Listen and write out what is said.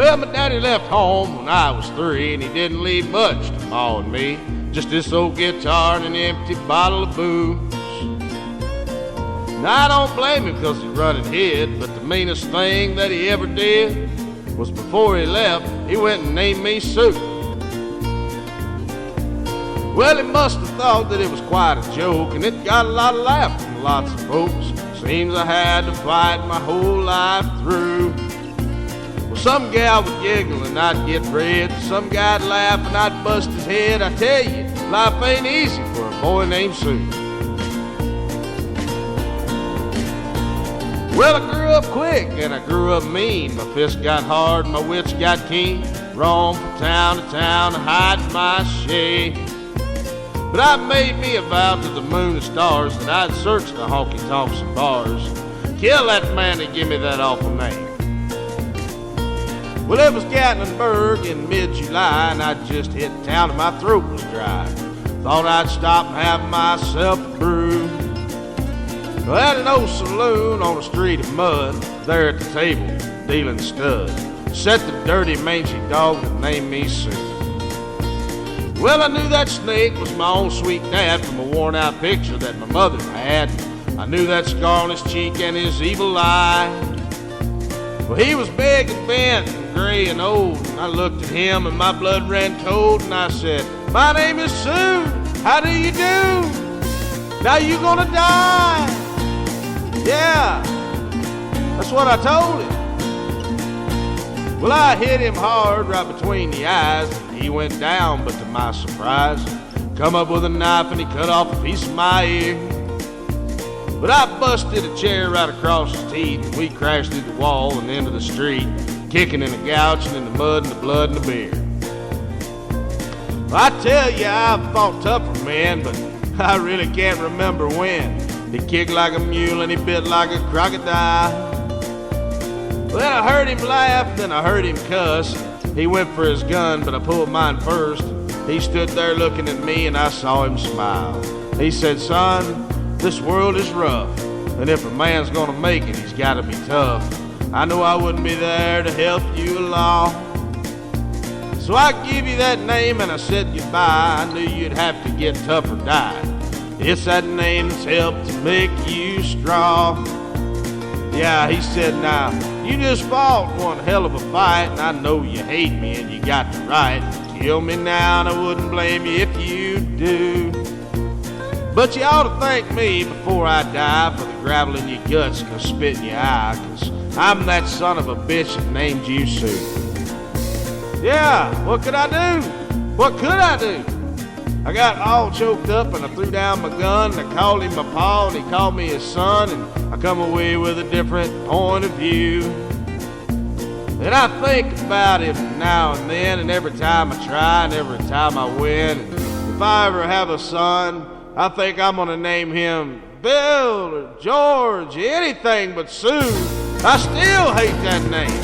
Well, my daddy left home when I was 3, and he didn't leave much to Ma and me. Just this old guitar and an empty bottle of booze. Now, I don't blame him because he run and hid, but the meanest thing that he ever did was before he left, he went and named me Sue. Well, he must have thought that it was quite a joke, and it got a lot of laughs from lots of folks. Seems I had to fight my whole life through. Well, some gal would giggle and I'd get red. Some guy'd laugh and I'd bust his head. I tell you, life ain't easy for a boy named Sue. Well, I grew up quick and I grew up mean. My fists got hard, my wits got keen. Roamed from town to town to hide my shame. But I made me a vow to the moon and stars that I'd search the honky-tonks and bars, kill that man that give me that awful name. Well, it was Gatlinburg in mid-July, and I just hit town and my throat was dry. Thought I'd stop and have myself a brew. Well, at an old saloon on a street of mud, there at the table, dealing stud, sat the dirty, mangy dog that named me Sue. Well, I knew that snake was my own sweet dad from a worn-out picture that my mother had. I knew that scar on his cheek and his evil eye. Well, he was big and bent and gray and old. And I looked at him and my blood ran cold. And I said, "My name is Sue. How do you do? Now you gonna die." Yeah, that's what I told him. Well, I hit him hard right between the eyes. He went down, but to my surprise, come up with a knife and he cut off a piece of my ear. But I busted a chair right across his teeth, and we crashed through the wall and into the street, kicking and gouging in the mud and the blood and the beer. Well, I tell you, I've fought tougher men, but I really can't remember when. He kicked like a mule and he bit like a crocodile. Well, I heard him laugh, then I heard him cuss. He went for his gun, but I pulled mine first. He stood there looking at me, and I saw him smile. He said, "Son, this world is rough, and if a man's gonna make it, he's gotta be tough. I knew I wouldn't be there to help you along. So I give you that name and I said goodbye. I knew you'd have to get tough or die. It's that name that's helped to make you strong." Yeah, he said, "Now, you just fought one hell of a fight, and I know you hate me and you got the right to kill me now, and I wouldn't blame you if you do. But you ought to thank me before I die for the gravel in your guts and the spit in your eye, 'cause I'm that son of a bitch that named you Sue." Yeah, what could I do? What could I do? I got all choked up and I threw down my gun and I called him my pa and he called me his son, and I come away with a different point of view. And I think about it now and then, and every time I try and every time I win. And if I ever have a son, I think I'm gonna name him Bill or George, anything but Sue. I still hate that name.